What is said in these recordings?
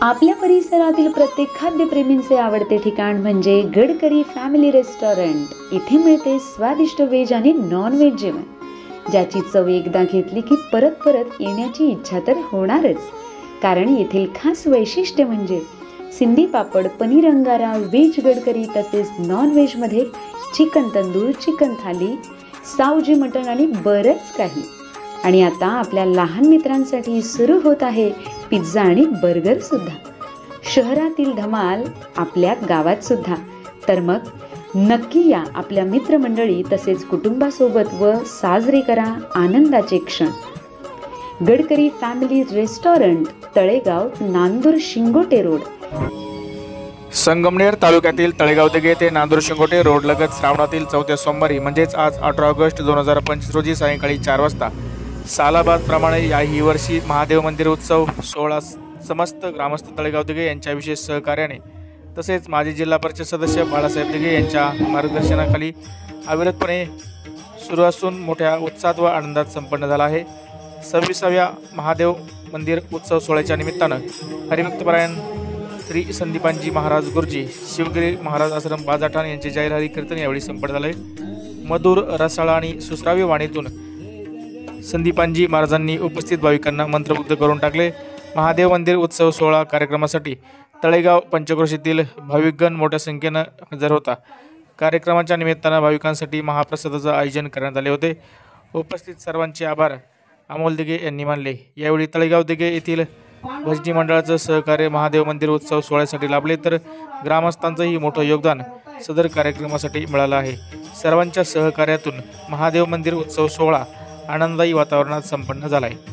आपल्या परिसरातील प्रत्येक खाद्यप्रेमींचे आवडते ठिकाण म्हणजे गडकरी फॅमिली रेस्टॉरंट। इथे मिळते स्वादिष्ट व्हेज आणि नॉन व्हेज जेवण, ज्याची चव एकदा घेतली की परत परत येण्याची इच्छा तर होणारच। कारण येथील खास वैशिष्ट्य म्हणजे सिंधी पापड, पनीर अंगारा, व्हेज गडकरी तसेच नॉन व्हेज मध्ये चिकन तंदूर, चिकन थाली, सावजी मटण आणि बरंच काही। आणि आता आपल्या लहान मित्रांसाठी सुरू होत आहे पिझ्झा आणि बर्गर सुद्धा। शहरातील धमाल आपल्या गावात सुद्धा। तर मग नक्की या आपल्या मित्रमंडळी तसेच कुटुंबासोबत व साजरे करा आनंदाचे क्षण। Gadkari family restaurant, Talegaon, Nandur Shingote road. Sangamner तालुक्यातील तळेगाव दिघे ते नांदूर शिंगोटे रोड लगत श्रावणातील 4थ्या सोमवारी म्हणजेच आज 18 ऑगस्ट 2025 रोजी सायंकाळी 4 वाजता सालाबादप्रमाणे याही वर्षी महादेव मंदिर उत्सव सोहळा समस्त ग्रामस्थ तळेगाव दिघे यांच्या विशेष सहकार्याने तसेच माजी जिल्हा परिषद सदस्य बाळासाहेब दिघे यांच्या मार्गदर्शनाखाली अविरतपणे सुरू असून मोठ्या उत्साहात व आनंदात संपन्न झाला आहे। 26व्या महादेव मंदिर उत्सव सोहळ्याच्या निमित्तानं हरिभक्तपरायण श्री संदीपांजी महाराज गुरुजी, शिवगिरी महाराज आश्रम बाजाठाण यांचे जाहीर हरी कीर्तन यावेळी संपन्न झाले। मधुर रसाळ आणि सुश्राव्य वाणीतून संदीपांजी महाराजांनी उपस्थित भाविकांना मंत्रमुग्ध करून टाकले। महादेव मंदिर उत्सव सोहळा कार्यक्रमासाठी तळेगाव पंचक्रोशीतील भाविकगण मोठ्या संख्येनं हजर होता। कार्यक्रमाच्या निमित्तानं भाविकांसाठी महाप्रसादाचं आयोजन करण्यात आले होते। उपस्थित सर्वांचे आभार अमोल दिघे यांनी मानले। यावेळी तळेगाव दिघे येथील भजनी मंडळाचं सहकार्य महादेव मंदिर उत्सव सोहळ्यासाठी लाभले, तर ग्रामस्थांचंही मोठं योगदान सदर कार्यक्रमासाठी मिळालं आहे। सर्वांच्या सहकार्यातून महादेव मंदिर उत्सव सोहळा आनंददायी वातावरणात संपन्न झाला आहे।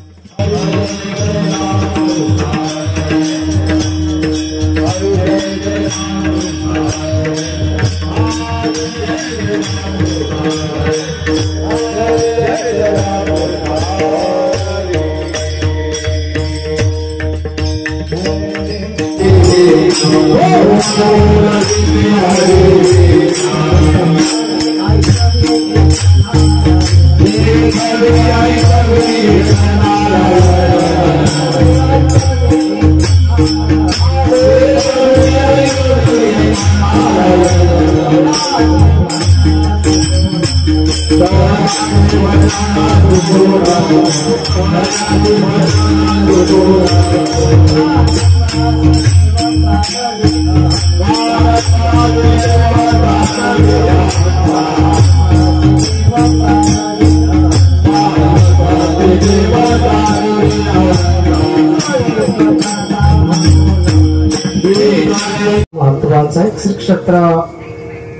महत्वाचं श्री क्षेत्र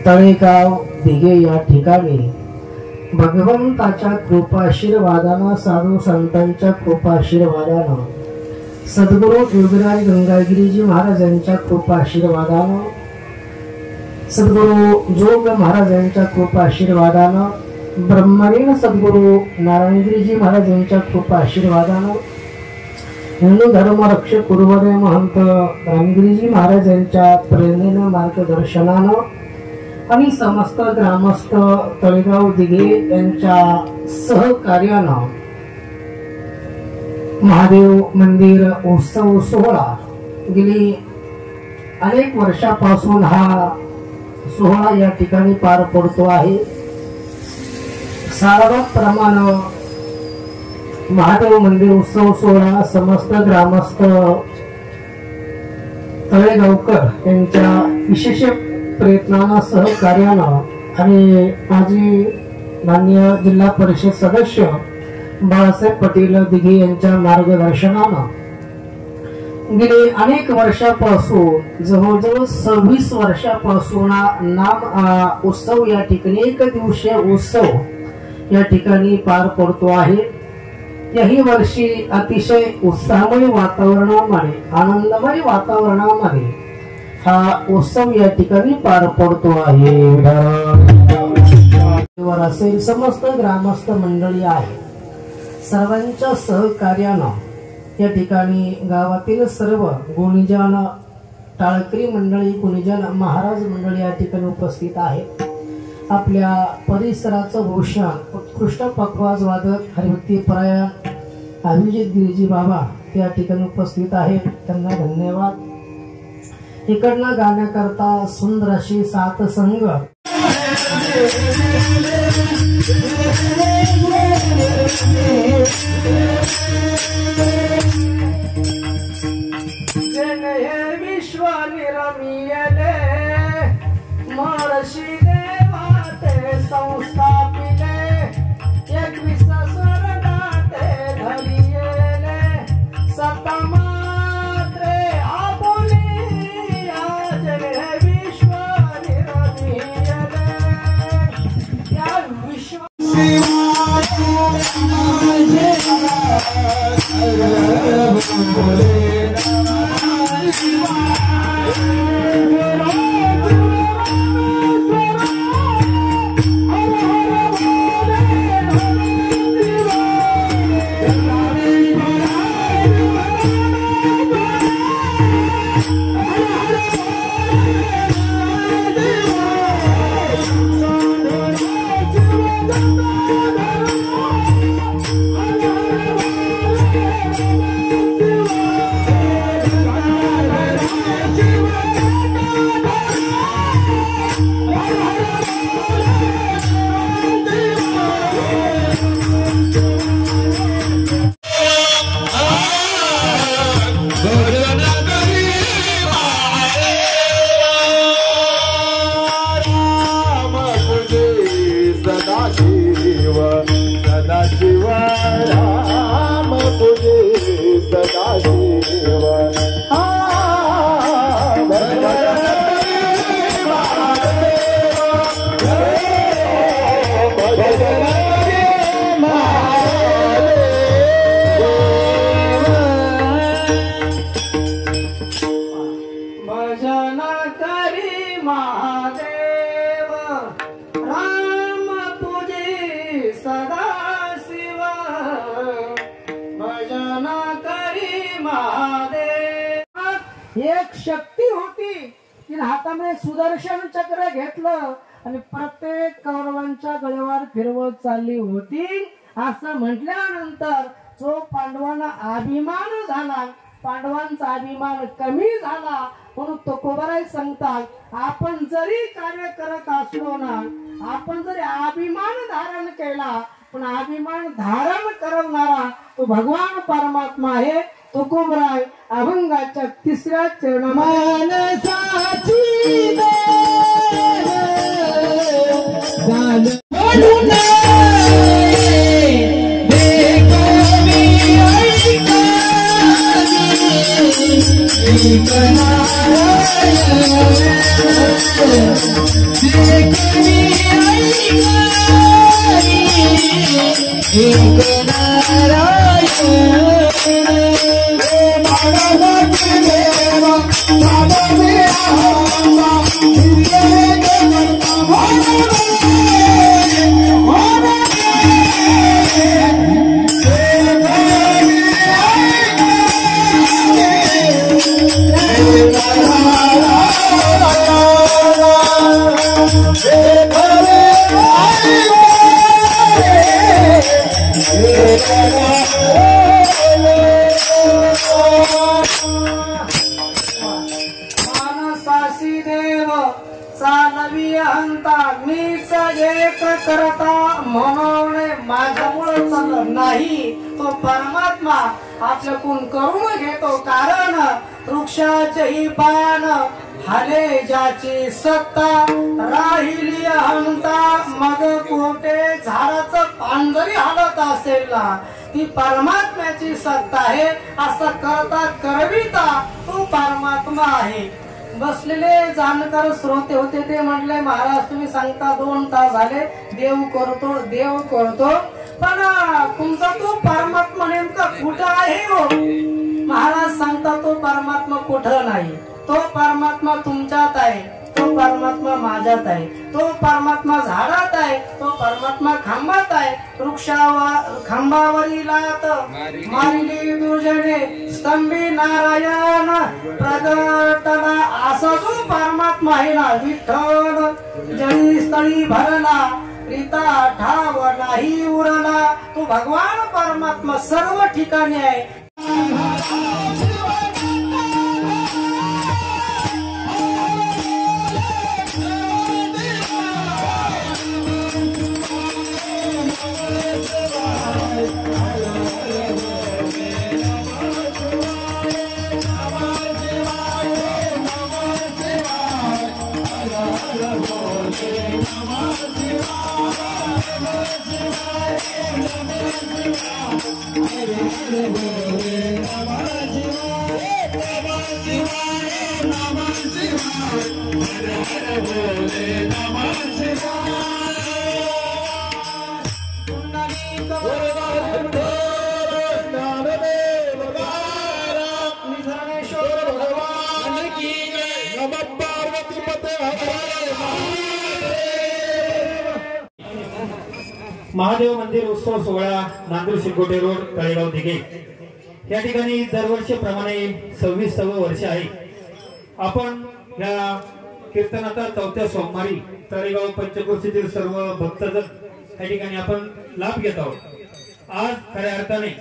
तळेगाव दिघे या ठिकाणी भगवंताच्या कृपाशीर्वादानं, साधू संतांच्या कृपाशीर्वादानं, सद्गुरू योगीराज गंगागिरीजी महाराजांच्या कृपाशीर्वादानं, सद्गुरू जोग महाराजांच्या कृपाशीर्वादानं, ब्रह्मलीन सद्गुरू नारायणगिरीजी महाराजांच्या कृपाशीर्वादानं, हिंदू धर्म रक्षक गुरुवर्य महंत रामगिरीजी महाराजांच्या प्रेरणेनं, मार्गदर्शनानं आणि समस्त ग्रामस्थ तळेगाव दिघे यांच्या सहकार्यानं महादेव मंदिर उत्सव सोहळा गेली अनेक वर्षापासून हा सोहळा या ठिकाणी पार पडतो आहे। सालाबादप्रमाणे महादेव मंदिर उत्सव सोहळा समस्त ग्रामस्थ तळेगावकर यांच्या विशेष प्रयत्नानं, सहकार्यानं आणि माजी माननीय जिल्हा परिषद सदस्य बाळासाहेब पाटील दिघे यांच्या मार्गदर्शनानं गेले अनेक वर्षापासून, जवळजवळ 26 वर्षापासून नाम उत्सव या ठिकाणी, एक दिवसीय उत्सव या ठिकाणी पार पडतो आहे। याही वर्षी अतिशय उत्साहमय वातावरणामध्ये, आनंदमय वातावरणामध्ये हा उत्सव या ठिकाणी पार पडतो आहे। असेल समस्त ग्रामस्थ मंडळी आहे, सर्वांच्या सहकार्यानं या ठिकाणी गावातील सर्व गुणीजन, टाळकरी मंडळी, गुणीजन, महाराज मंडळी या ठिकाणी उपस्थित आहेत। आपल्या परिसराचं भूषण उत्कृष्ट पखवाज वादक हरिभक्ती परायण अभिजित गिरीजी बाबा त्या ठिकाणी उपस्थित आहेत, त्यांना धन्यवाद. इकडनं गाण्याकरता सुंदर अशी सात संघ विश्व निरमियले महर्षी देवाते संस्थापिले 21 स्वर्गाते धरियेले सतमात्रे आपुली आज विश्व निरमियले या विश्व एक शक्ती होती, तिने हातामध्ये सुदर्शन चक्र घेतलं आणि प्रत्येक कौरवांच्या गळ्यावर फिरवत चालली होती. असं म्हटल्यानंतर जो पांडवांना अभिमान झाला, पांडवांचा अभिमान कमी झाला म्हणून तुकोबाराय सांगतात, आपण जरी कार्य करत असलो ना, आपण जरी अभिमान धारण केला, पण अभिमान धारण करवणारा तो भगवान परमात्मा आहे. तुकोबराय अभंगाच्या 3ऱ्या चरणामध्ये नाही तो परमात्मा आपल्याकडून करून घेतो. कारण वृक्षाचे पान हाले ज्याची सत्ता राहिली हंता, मग कोटे झाडाचं पान जरी हालत असेल ना, ती परमात्म्याची सत्ता आहे. असं करता करविता तो परमात्मा आहे. बसलेले जाणकार श्रोते होते, ते म्हटले महाराज तुम्ही सांगता 2 तास झाले देव करतो देव करतो, पण तुमचा तो परमात्मा नेमका कुठं आहे हो? महाराज सांगता तो परमात्मा कुठं नाही, तो परमात्मा तुमच्यात आहे, तो परमात्मा माझ्यात आहे, तो परमात्मा झाडात आहे, तो परमात्मा खांबात आहे. वृक्षावर खांबावरील मारिली दुर्जने स्तंभी नारायण प्रगटला, असा जो परमात्मा आहे ना विठ्ठल जळी स्थळी भरला प्रीता ठाव नाही उरला. तो भगवान परमात्मा सर्व ठिकाणी आहे. महादेव मंदिर उत्सव सोहळा नांदूर शिंगोटे रोड तळेगाव दिघे या ठिकाणी दरवर्षीप्रमाणे 26वे वर्ष आहे. आपण या कीर्तनाचा 4थ्या सोमवारी तळेगाव पंचक्रोशीतील सर्व भक्तजन या ठिकाणी आपण लाभ घेत आहोत. आज खऱ्या अर्थाने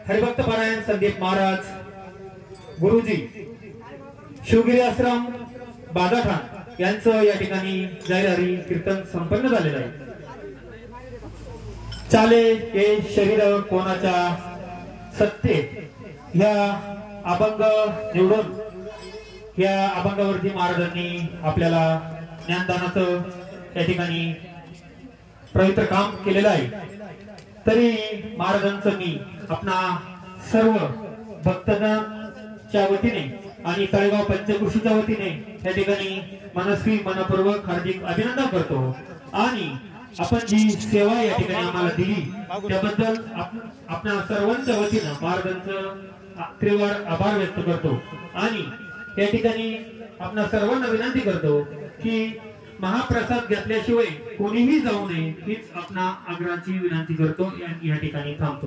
हरिभक्त पारायण संदीप महाराज गुरुजी शिवगिरी आश्रम बादाठाण यांचं या ठिकाणी जाहीर कीर्तन संपन्न झालेलं आहे. चाले हे शरीर कोणाच्या सत्ते ह्या अभंग निवडून या अभंगावरती महाराजांनी आपल्याला ज्ञानदानाचं या ठिकाणी पवित्र काम केलेलं आहे. तरी महाराजांचं मी आपणा सर्व भक्तजनांच्या वतीने आणि तळेगाव पंचक्रोशीच्या वतीने या ठिकाणी मनस्वी मनपूर्वक हार्दिक अभिनंदन करतो. आणि आपण जी सेवा या ठिकाणी आम्हाला दिली त्याबद्दल आपल्या सर्वांच्या वतीनं महाराजांचं त्रिवार आभार व्यक्त करतो. आणि या ठिकाणी आपल्या सर्वांना विनंती करतो की महाप्रसाद घेतल्याशिवाय कोणीही जाऊ नये हीच आपणा आग्रहाची विनंती करतो. या ठिकाणी थांबतो.